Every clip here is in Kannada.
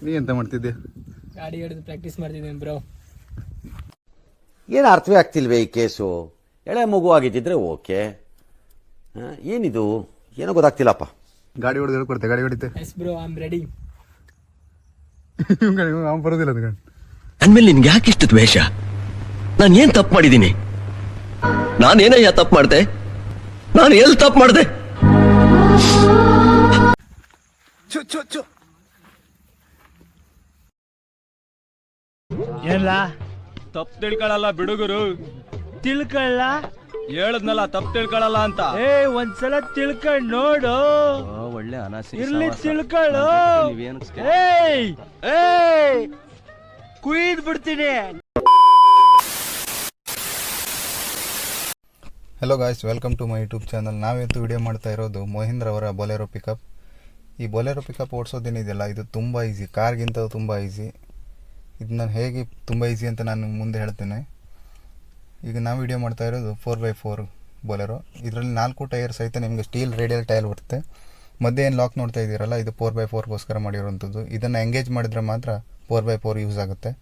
ನೀ ಎಂತ ಮಾಡ್ತಿದ್ದೆ? ಗಾಡಿ ಹಿಡಿದು ಪ್ರಾಕ್ಟೀಸ್ ಮಾಡ್ತಿದ್ದೀನಿ ಬ್ರೋ. ಏನು ಅರ್ಥವೇ ಆಗ್ತಿಲ್ವೇ ಈ ಕೇಸು? ಎಳೆ ಮಗು ಆಗಿದ್ದಿದ್ರೆ ಓಕೆ, ಏನಿದು ಏನೋ ಗೊತ್ತಾಗ್ತಿಲ್ಲಪ್ಪ. ಗಾಡಿ ಹೊಡೆದು ಹೇಳ್ಕೊಡ್ತೆ, ಗಾಡಿ ಹೊಡಿತೆ. Yes bro, I am ready. ಅವ್ನು ಬರೋದಿಲ್ಲ ಅದು ಗಾಡಿ. ಅಂದ್ಮೇಲೆ ನಿನ್ಗೆ ಯಾಕೆ ಇಷ್ಟು ದ್ವೇಷ? ನಾನು ಏನ್ ತಪ್ಪು ಮಾಡಿದ್ದೀನಿ? ನಾನೇನಯ್ಯ ತಪ್ಪು ಮಾಡ್ದೆ? ನಾನು ಎಲ್ಲಿ ತಪ್ಪು ಮಾಡ್ದೆ? ಎಲ್ಲ ತಪ್ಪು ತಿಳ್ಕೊಳಲ್ಲ ಬಿಡುಗರು. ತಿಳ್ಕೊಳ್ಳ ಹೇಳದ್ನಲ್ಲ ತಪ್ಪು ತಿಳ್ಕೊಳಲ್ಲ ಅಂತ. ಒಂದ್ಸಲ ತಿಳ್ಕೊಂಡ್ ನೋಡು. ಒಳ್ಳೆ ಅನಾಸಿ ಇರ್ಲಿ ತಿಳ್ಕೊಳ್ಳು. ಕುಯ್ದ್ ಬಿಡ್ತೀನಿ. Hello guys, welcome to my YouTube channel. ನಾವಿವತ್ತು ವಿಡಿಯೋ ಮಾಡ್ತಾ ಇರೋದು ಮಹೀಂದ್ರ ಅವರ ಬೊಲೆರೋ ಪಿಕಪ್. ಈ ಬೊಲೆರೋ ಪಿಕಪ್ ಓಡಿಸೋದೇನಿದೆಯಲ್ಲ, ಇದು ತುಂಬ ಈಸಿ, ಕಾರ್ಗಿಂತ ತುಂಬ ಈಸಿ. ಇದು ನಾನು ಹೇಗೆ ತುಂಬ ಈಸಿ ಅಂತ ನಾನು ಮುಂದೆ ಹೇಳ್ತೇನೆ. ಈಗ ನಾವು ವಿಡಿಯೋ ಮಾಡ್ತಾ ಇರೋದು 4x4 ಬೊಲೆರೋ. ಇದರಲ್ಲಿ 4 ಟೈರ್ ಸಹಿತ ನಿಮಗೆ ಸ್ಟೀಲ್ ರೇಡಿಯಲ್ ಟೈರ್ ಬರುತ್ತೆ. ಮಧ್ಯೆ ಏನು ಲಾಕ್ ನೋಡ್ತಾ ಇದ್ದೀರಲ್ಲ, ಇದು 4x4ಗೋಸ್ಕರ ಮಾಡಿರೋವಂಥದ್ದು. ಇದನ್ನು ಎಂಗೇಜ್ ಮಾಡಿದರೆ ಮಾತ್ರ 4x4 ಯೂಸ್ ಆಗುತ್ತೆ,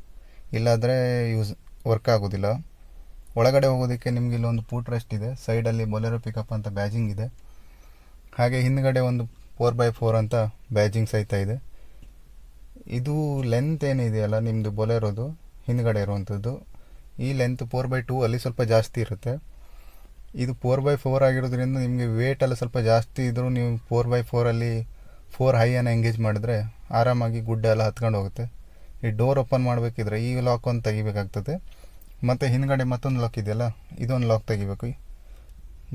ಇಲ್ಲಾಂದರೆ ವರ್ಕ್ ಆಗೋದಿಲ್ಲ. ಒಳಗಡೆ ಹೋಗೋದಕ್ಕೆ ನಿಮಗೆ ಇಲ್ಲೊಂದು ಫೂಟ್ ರೆಸ್ಟ್ ಇದೆ, ಸೈಡಲ್ಲಿ ಬೊಲೆರೋ ಪಿಕಪ್ ಅಂತ ಬ್ಯಾಜಿಂಗ್ ಇದೆ. ಹಾಗೆ ಹಿಂದ್ಗಡೆ ಒಂದು 4x4 ಅಂತ ಬ್ಯಾಜಿಂಗ್ ಸಹಿತ ಇದೆ. ಇದು ಲೆಂತ್ ಏನಿದೆಯಲ್ಲ ನಿಮ್ಮದು ಬೊಲೆರೋದು ಹಿಂದ್ಗಡೆ ಇರುವಂಥದ್ದು, ಈ ಲೆಂತ್ 4x2 ಅಲ್ಲಿ ಸ್ವಲ್ಪ ಜಾಸ್ತಿ ಇರುತ್ತೆ. ಇದು 4x4 ಆಗಿರೋದ್ರಿಂದ ನಿಮಗೆ ವೇಟ್ ಎಲ್ಲ ಸ್ವಲ್ಪ ಜಾಸ್ತಿ ಇದ್ದರೂ ನೀವು 4x4ಅಲ್ಲಿ 4 ಹೈಯನ್ನು ಎಂಗೇಜ್ ಮಾಡಿದ್ರೆ ಆರಾಮಾಗಿ ಗುಡ್ಡ ಎಲ್ಲ ಹತ್ಕೊಂಡು ಹೋಗುತ್ತೆ. ಈ ಡೋರ್ ಓಪನ್ ಮಾಡಬೇಕಿದ್ರೆ ಈ ಲಾಕ್ ಒಂದು ತೆಗಿಬೇಕಾಗ್ತದೆ, ಮತ್ತು ಹಿಂದ್ಗಡೆ ಮತ್ತೊಂದು ಲಾಕ್ ಇದೆಯಲ್ಲ, ಇದೊಂದು ಲಾಕ್ ತೆಗಿಬೇಕು.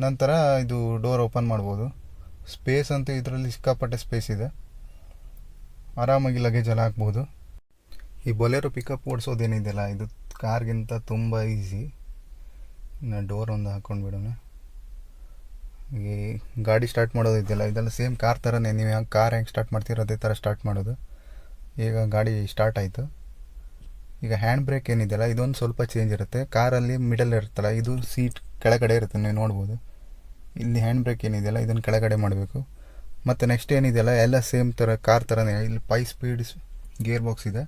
ನಂತರ ಇದು ಡೋರ್ ಓಪನ್ ಮಾಡ್ಬೋದು. ಸ್ಪೇಸ್ ಅಂತೂ ಇದರಲ್ಲಿ ಸಿಕ್ಕಾಪಟ್ಟೆ ಸ್ಪೇಸ್ ಇದೆ, ಆರಾಮಾಗಿ ಲಗೇಜ್ ಎಲ್ಲ ಹಾಕ್ಬೋದು. ಈ ಬೊಲೆರೋ ಪಿಕಪ್ ಓಡಿಸೋದೇನಿದೆಯಲ್ಲ, ಇದು ಕಾರ್ಗಿಂತ ತುಂಬ ಈಸಿ. ಡೋರ್ ಒಂದು ಹಾಕ್ಕೊಂಡು ಬಿಡೋಣ. ಈ ಗಾಡಿ ಸ್ಟಾರ್ಟ್ ಮಾಡೋದಿದೆಯಲ್ಲ, ಇದೆಲ್ಲ ಸೇಮ್ ಕಾರ್ ಥರನೇ. ನೀವು ಯಾವ ಕಾರ್ ಹೆಂಗೆ ಸ್ಟಾರ್ಟ್ ಮಾಡ್ತೀರೋ ಅದೇ ಥರ ಸ್ಟಾರ್ಟ್ ಮಾಡೋದು. ಈಗ ಗಾಡಿ ಸ್ಟಾರ್ಟ್ ಆಯಿತು. ಈಗ ಹ್ಯಾಂಡ್ ಬ್ರೇಕ್ ಏನಿದೆಯಲ್ಲ, ಇದೊಂದು ಸ್ವಲ್ಪ ಚೇಂಜ್ ಇರುತ್ತೆ. ಕಾರಲ್ಲಿ ಮಿಡಲ್ ಇರುತ್ತಲ್ಲ, ಇದು ಸೀಟ್ ಕೆಳಗಡೆ ಇರುತ್ತೆ, ನೀವು ನೋಡ್ಬೋದು. ಇಲ್ಲಿ ಹ್ಯಾಂಡ್ ಬ್ರೇಕ್ ಏನಿದೆಯಲ್ಲ, ಇದನ್ನು ಕೆಳಗಡೆ ಮಾಡಬೇಕು. ಮತ್ತು ನೆಕ್ಸ್ಟ್ ಏನಿದೆಯಲ್ಲ, ಎಲ್ಲ ಸೇಮ್ ಥರ ಕಾರ್ ಥರನೇ. ಇಲ್ಲಿ 5 ಸ್ಪೀಡ್ ಗೇರ್ ಬಾಕ್ಸ್ ಇದೆ,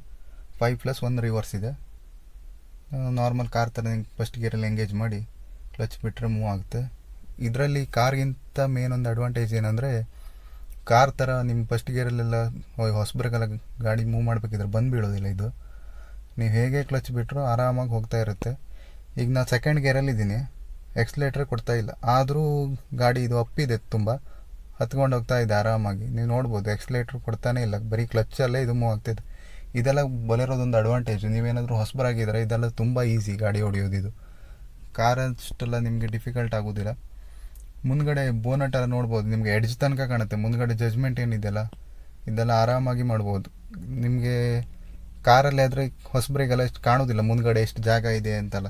5+1 ರಿವರ್ಸ್ ಇದೆ. ನಾರ್ಮಲ್ ಕಾರ್ ಥರ ಫಸ್ಟ್ ಗೇರಲ್ಲಿ ಎಂಗೇಜ್ ಮಾಡಿ ಕ್ಲಚ್ ಬಿಟ್ಟರೆ ಮೂವ್ ಆಗುತ್ತೆ. ಇದರಲ್ಲಿ ಕಾರ್ಗಿಂತ ಮೇನ್ ಒಂದು ಅಡ್ವಾಂಟೇಜ್ ಏನಂದರೆ, ಕಾರ್ ಥರ ನಿಮ್ಮ ಫಸ್ಟ್ ಗೇರಲ್ಲೆಲ್ಲ ಹೊಸಬ್ರಿಗೆಲ್ಲ ಗಾಡಿ ಮೂವ್ ಮಾಡಬೇಕಿದ್ರೆ ಬಂದು ಬೀಳೋದಿಲ್ಲ. ಇದು ನೀವು ಹೇಗೆ ಕ್ಲಚ್ ಬಿಟ್ಟರು ಆರಾಮಾಗಿ ಹೋಗ್ತಾ ಇರುತ್ತೆ. ಈಗ ನಾನು ಸೆಕೆಂಡ್ ಗೇರಲ್ಲಿದ್ದೀನಿ, ಎಕ್ಸ್ಲೇಟ್ರ್ ಕೊಡ್ತಾ ಇಲ್ಲ, ಆದರೂ ಗಾಡಿ ಇದು ಅಪ್ಪಿದೆ, ತುಂಬ ಹತ್ಕೊಂಡು ಹೋಗ್ತಾ ಇದೆ ಆರಾಮಾಗಿ. ನೀವು ನೋಡ್ಬೋದು, ಎಕ್ಸ್ಲೇಟ್ರ್ ಕೊಡ್ತಾನೆ ಇಲ್ಲ, ಬರೀ ಕ್ಲಚ್ಚಲ್ಲೇ ಇದು ಮೂವ್ ಆಗ್ತಿದೆ. ಇದೆಲ್ಲ ಬೊಲೆರೋದೊಂದು ಅಡ್ವಾಂಟೇಜು. ನೀವೇನಾದರೂ ಹೊಸಬರಾಗಿದ್ದರೆ ಇದೆಲ್ಲ ತುಂಬ ಈಸಿ ಗಾಡಿ ಹೊಡೆಯೋದು. ಇದು ಕಾರ್ ಅಷ್ಟೆಲ್ಲ ನಿಮಗೆ ಡಿಫಿಕಲ್ಟ್ ಆಗೋದಿಲ್ಲ. ಮುಂದ್ಗಡೆ ಬೋನಟ್ ಎಲ್ಲ ನೋಡ್ಬೋದು, ನಿಮಗೆ ಎಡ್ಜ್ ತನಕ ಕಾಣುತ್ತೆ. ಮುಂದ್ಗಡೆ ಜಜ್ಮೆಂಟ್ ಏನಿದೆಯಲ್ಲ, ಇದೆಲ್ಲ ಆರಾಮಾಗಿ ಮಾಡ್ಬೋದು. ನಿಮಗೆ ಕಾರಲ್ಲಿ ಆದರೆ ಹೊಸಬರಿಗೆಲ್ಲ ಎಷ್ಟು ಕಾಣೋದಿಲ್ಲ ಮುಂದ್ಗಡೆ ಎಷ್ಟು ಜಾಗ ಇದೆ ಅಂತೆಲ್ಲ.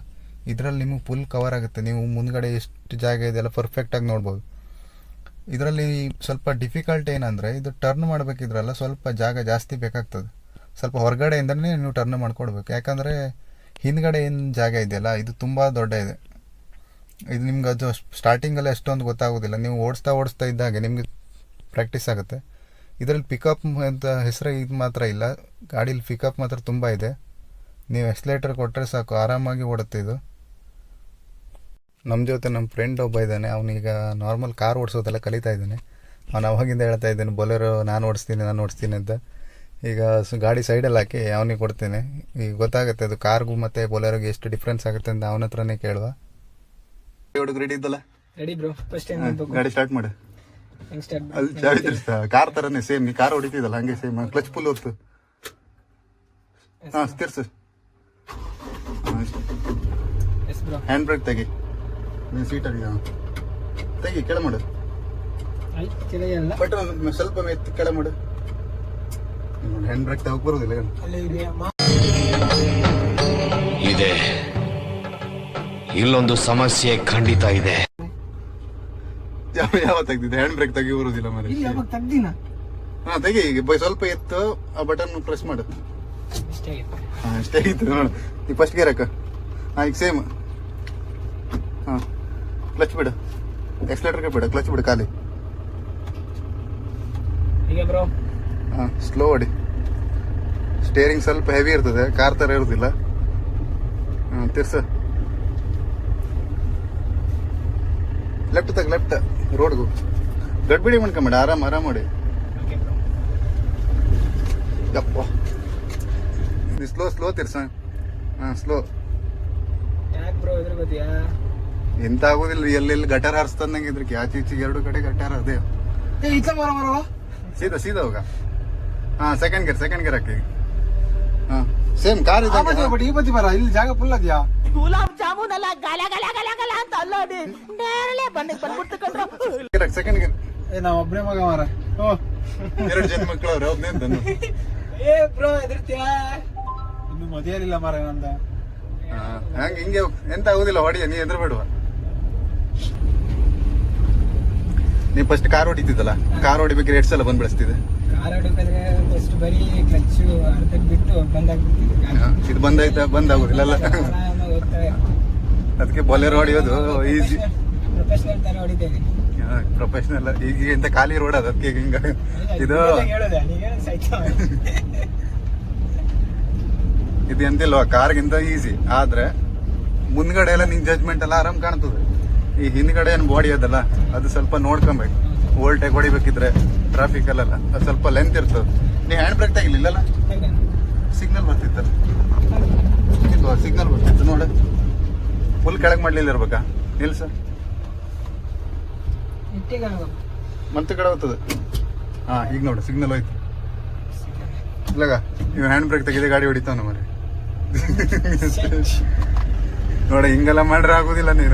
ಇದರಲ್ಲಿ ನಿಮಗೆ ಫುಲ್ ಕವರ್ ಆಗುತ್ತೆ, ನೀವು ಮುಂದ್ಗಡೆ ಎಷ್ಟು ಜಾಗ ಇದೆಲ್ಲ ಪರ್ಫೆಕ್ಟಾಗಿ ನೋಡ್ಬೋದು. ಇದರಲ್ಲಿ ಸ್ವಲ್ಪ ಡಿಫಿಕಲ್ಟ್ ಏನಂದರೆ, ಇದು ಟರ್ನ್ ಮಾಡಬೇಕಿದ್ರಲ್ಲ ಸ್ವಲ್ಪ ಜಾಗ ಜಾಸ್ತಿ ಬೇಕಾಗ್ತದೆ. ಸ್ವಲ್ಪ ಹೊರಗಡೆಯಿಂದನೇ ನೀವು ಟರ್ನ್ ಮಾಡ್ಕೊಡ್ಬೇಕು, ಯಾಕಂದರೆ ಹಿಂದ್ಗಡೆ ಏನು ಜಾಗ ಇದೆಯಲ್ಲ ಇದು ತುಂಬ ದೊಡ್ಡ ಇದೆ. ಇದು ನಿಮ್ಗೆ ಅದು ಸ್ಟಾರ್ಟಿಂಗಲ್ಲೇ ಅಷ್ಟೊಂದು ಗೊತ್ತಾಗೋದಿಲ್ಲ. ನೀವು ಓಡಿಸ್ತಾ ಇದ್ದಾಗೆ ನಿಮಗೆ ಪ್ರಾಕ್ಟೀಸ್ ಆಗುತ್ತೆ. ಇದರಲ್ಲಿ ಪಿಕಪ್ ಅಂತ ಹೆಸರು ಇದು ಮಾತ್ರ ಇಲ್ಲ, ಗಾಡೀಲಿ ಪಿಕಪ್ ಮಾತ್ರ ತುಂಬ ಇದೆ. ನೀವು ಎಕ್ಸ್ಲೇಟರ್ ಕೊಟ್ಟರೆ ಸಾಕು, ಆರಾಮಾಗಿ ಓಡುತ್ತೆ ಇದು. ನಮ್ಮ ಜೊತೆ ನಮ್ಮ ಫ್ರೆಂಡ್ ಒಬ್ಬ ಇದ್ದಾನೆ, ಅವನೀಗ ನಾರ್ಮಲ್ ಕಾರ್ ಓಡಿಸೋದೆಲ್ಲ ಕಲಿತಾ ಇದ್ದಾನೆ. ಅವನು ಅವಾಗಿಂದ ಹೇಳ್ತಾ ಇದ್ದಾನೆ ಬೊಲೆರೋ ನಾನು ಓಡಿಸ್ತೀನಿ ಅಂತ. ಈಗ ಗಾಡಿ ಸೈಡಲ್ಲಿ ಹಾಕಿ ಅವನಿಗೆ ಕೊಡ್ತೇನೆ, ಈಗ ಗೊತ್ತಾಗುತ್ತೆ ಅದು ಕಾರ್ಗೂ ಮತ್ತು ಬೊಲೆರೋಗೆ ಎಷ್ಟು ಡಿಫ್ರೆನ್ಸ್ ಆಗುತ್ತೆ ಅಂತ ಅವನ ಹತ್ರನೇ ಕೇಳುವ. ರೆಡಿ ಇದ್ದಲ್ಲ? Ready bro. ಫಸ್ಟ್ ಗಾಡಿ ಸ್ಟಾರ್ಟ್ ಮಾಡು. ಅಲ್ಲಿ ಚಾವಿ ತಿರ್ಸ್ತಾ, ಕಾರ್ ಥರನೇ ಸೇಮ್. ನೀ ಕಾರ್ ಹೊಡಿತಿದ್ದಲ್ಲ ಹಂಗೆ ಸೇಮ್. ಕ್ಲಚ್ ಫುಲ್ ಹೊರ್ತು, ಹಾಂ ತಿರ್ಸು. ಹ್ಯಾಂಡ್ ಬ್ರೇಕ್ ತೆಗಿ, ಸೀಟಲ್ಲಿ ತೆಗಿ, ಕೆಳ ಮಾಡು. ಬಟ್ ಸ್ವಲ್ಪ ಎತ್ತಿ ಕೆಳ ಮಾಡು. ಹ್ಯಾಂಡ್ ಬ್ರೇಕ್ ತಗೋಕ್ ಬರೋದಿಲ್ಲ ಇದೆ. ಇಲ್ಲೊಂದು ಸಮಸ್ಯೆ ಖಂಡಿತ ಇದೆ. ಯಾವ ತೆಗ್ದಿದ್ದೆ? ಹ್ಯಾಂಡ್ ಬ್ರೇಕ್ ತೆಗಿ ಬರೋದಿಲ್ಲ ಮರಿ. ಹಾಂ ತೆಗಿ, ಈಗ ಸ್ವಲ್ಪ ಎತ್ತು, ಆ ಬಟನ್ ಪ್ರೆಸ್ ಮಾಡು. ಹಾಂ ಅಷ್ಟೇ ಆಗಿತ್ತು ನೋಡು. ಈಗ ಫಸ್ಟ್ ಗೇರ್ ಹಾಕ. ಹಾಂ ಈಗ ಸೇಮ್. ಹಾಂ ಕ್ಲಚ್ ಬಿಡು, ಎಕ್ಸ್ಲೇಟರ್ಗೆ ಬಿಡು, ಕ್ಲಚ್ ಬಿಡು ಖಾಲಿ. ಹಾಂ ಸ್ಲೋ ಹೊಡಿ. ಸ್ಟೇರಿಂಗ್ ಸ್ವಲ್ಪ ಹೆವಿ ಇರ್ತದೆ, ಕಾರ್ ಥರ ಇರೋದಿಲ್ಲ. ತಿರ್ಸ ಲೆಫ್ಟ್ ತಗ, ಲೆಫ್ಟ್ ರೋಡ್ಗು ಗಡ್ಬಿಡಿ ಮಾಡ್ಕೊಂಬೇಡ, ಆರಾಮ್ ಮಾಡಿ. ಯಪ್ಪ ಸ್ಲೋ ತಿರ್ಸ. ಸ್ಲೋ. ಯಾಕೆ ಬ್ರೋ ಇದ್ರ ಗೊತ್ತಾ? ಎಂತ ಆಗೋದಿಲ್ಲ, ಎಲ್ಲೆಲ್ಲಿ ಗಟಾರ ಹಾರಿಸ್ತಂದಂಗೆ ಇದ್ರಕ್ಕೆ ಆಚೆ ಈಚೆಗೆ ಎರಡು ಕಡೆ ಗಟಾರ ಅದೇ. ಸೀದಾ ಹೋಗ. ಸೆಕೆಂಡ್ ಗೇರ್ ಹಾಕಿ. ಸೇಮ್ ಕಾರ್ ಇದೆ. ಈ ಬದಿ ಬರ, ಇಲ್ಲಿ ಜಾಗ ಫುಲ್ ಅದ್ಯಾ? ಗುಲಾಬ್ ಜಾಮೂನ್ ಅಲ್ಲ, ಗಲ ಗಲ ಗಲ ಗಲ ಅಂತ ಅಲ್ಲೋಡಿ ನೇರಳೆ ಬಂದ್ಬಿಡ್ತು ಕಣ್ರು. Second gear. ನಾವ್ ಒಬ್ನೇ ಮಗ ಮಾರ. 2 ಜನ ಮಕ್ಕಳು ಅವ್ರೆ, ಒಬ್ನೇ ತಂದು. ಏ ಬ್ರೋ ಎದುರ್ತೀಯ? ಇನ್ನು ಮದುವೆಲಿಲ್ಲ ಮಾರ ನಂದ. ಹಂಗೆ ಹಿಂಗೆ ಎಂತ ಆಗುದಿಲ್ಲ, ಹೊಡಿಯ ನೀ ಎದುರು ಬೇಡುವ. ನೀ ಫಸ್ಟ್ ಕಾರ್ ಹೊಡಿತಿದ್ದಲ್ಲ, ಕಾರ್ ಹೊಡಿಬೇಕಾದ್ರೆ ಎಷ್ಟು ಸಲ ಬಂದ್ ಬೆಳೆಸ್ತಿದೆ? ಕಾರ್ ಹೊಡಿಬೇಕಾದ್ರೆ ಫಸ್ಟ್ ಬರೀ ಕ್ಲಚ್ ಅರ್ಧಕ್ಕೆ ಬಿಟ್ಟು ಬಂದಾಗ್ಬಿಡ್ತಿದೆ. ಇದು ಬಂದಾಗುದಿಲ್ಲ. ಆರಾಮಾಗಿ ಹೋಗ್ತಾರೆ. ಅದಕ್ಕೆ ಬೊಲೆರೋ ಹೊಡಿಯೋದು ಈಸಿ. ಪ್ರೊಫೆಷನಲ್ ತರ ಹೊಡಿತೇವೆ. ಪ್ರೊಫೆಷನಲ್. ಈಗ ಎಂತ ಖಾಲಿ ರೋಡ್ ಅದ, ಅದಕ್ಕೆ ಹಿಂಗ ಇದು ಹೇಳೋದೆ ನೀನು ಸೈಕಲ್. ಇದು ಎಂತಿಲ್ವಾ, ಕಾರ್ಗಿಂತ ಈಸಿ. ಆದ್ರೆ ಮುಂದ್ಗಡೆ ಎಲ್ಲ ನಿಂಗ್ ಜಜ್ಮೆಂಟ್ ಎಲ್ಲ ಆರಾಮ್ ಕಾಣ್ತದೆ. ಈ ಹಿಂದ್ಗಡೆ ಏನ್ ಬಾಡಿ ಅದಲ್ಲ, ಅದು ಸ್ವಲ್ಪ ನೋಡ್ಕೊಬೇಕು. ಓಲ್ಟೇಜ್ ಹೊಡಿಬೇಕಿದ್ರೆ ಟ್ರಾಫಿಕ್ ಅಲ್ಲೆಲ್ಲ ಅದು ಸ್ವಲ್ಪ ಲೆಂತ್ ಇರ್ತದೆ. ನೀ ಹ್ಯಾಂಡ್ ಬ್ರೇಕ್ ತೆಗಿಲಿಲ್ಲಲ್ಲ? ಸಿಗ್ನಲ್ ಬರ್ತಿತ್ತಲ್ಲ, ಸಿಗ್ನಲ್ ಬರ್ತಿತ್ತು ನೋಡ. ಫುಲ್ ಕೆಳಗೆ ಮಾಡ್ಲಿಲ್ಲ ಇರ್ಬೇಕಾ? ನಿಲ್ಸ, ಮತ್ತೆ ಕಡೆ ಹೋಗ್ತದೆ. ಈಗ ನೋಡು ಸಿಗ್ನಲ್ ಹೋಯ್ತು. ಇಲ್ಲಾಗ ನೀವು ಹ್ಯಾಂಡ್ ಬ್ರೇಕ್ ತೆಗೆದೇ ಗಾಡಿ ಹೊಡಿತಾವ ಮರಿ. ನೋಡ, ಹಿಂಗೆಲ್ಲ ಮಾಡ್ರೆ ಆಗುದಿಲ್ಲ. ನೀ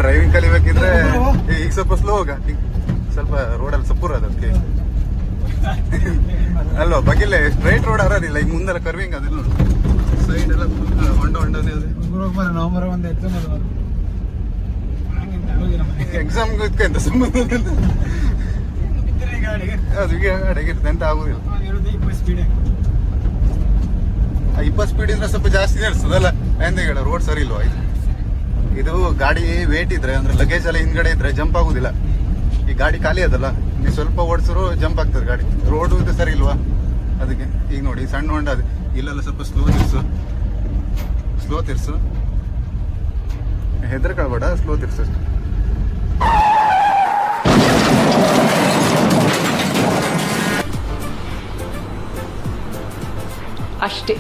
ಡ್ರೈವಿಂಗ್ ಕಲಿಬೇಕಿದ್ರೆ ಈಗ ಸ್ವಲ್ಪ ಸ್ಲೋ ಹೋಗ. ಸ್ವಲ್ಪ ರೋಡಲ್ಲಿ ಸಪೂರ್ ಅದ, ಅದಕ್ಕೆ ಅಲ್ವಾ? ಬಗಿಲೆ ಸ್ಟ್ರೈಟ್ ರೋಡ್ ಅರೋದಿಲ್ಲ, ಈಗ ಮುಂದೆಲ್ಲ ಕರ್ವಿಂಗ್ ಅದಿಲ್ಲ. ಸೈಡ್ ಎಲ್ಲ ಹೊಂಡನೇ ಅದೇ. ನವಂಬರ್ 1 ಎಕ್ಸಾಮ್ ಎಂತ ಸಂಬಂಧ ಅದು ಗಾಡಿಗಿರ್ತದೆ, ಎಂತ ಆಗುದಿಲ್ಲ. 20 ಸ್ಪೀಡ್ ಇದ್ರೆ ಸ್ವಲ್ಪ ಜಾಸ್ತಿ ಇರ್ತದಲ್ಲ. ಎಂತ ರೋಡ್ ಸರಿ ಇಲ್ವಾ? ಇದು ಗಾಡಿ ವೇಟ್ ಇದ್ರೆ ಅಂದ್ರೆ ಲಗೇಜ್ ಎಲ್ಲ ಹಿಂದ್ಗಡೆ ಇದ್ರೆ ಜಂಪ್ ಆಗುದಿಲ್ಲ. ಈ ಗಾಡಿ ಖಾಲಿ ಅದಲ್ಲ, ನೀವು ಸ್ವಲ್ಪ ಓಡಿಸಿದ್ರು ಜಂಪ್ ಆಗ್ತದೆ ಗಾಡಿ. ರೋಡ್ ಇದು ಸರಿ ಇಲ್ವಾ ಅದಕ್ಕೆ. ಈಗ ನೋಡಿ ಸಣ್ಣ ಹೊಂಡ ಅದು, ಇಲ್ಲೆಲ್ಲ ಸ್ವಲ್ಪ ಸ್ಲೋ ತಿರ್ಸು. ಹೆದರ್ಕೊಳ್ಬೇಡ, ಸ್ಲೋ ತಿರ್ಸು. ಅಷ್ಟೇ.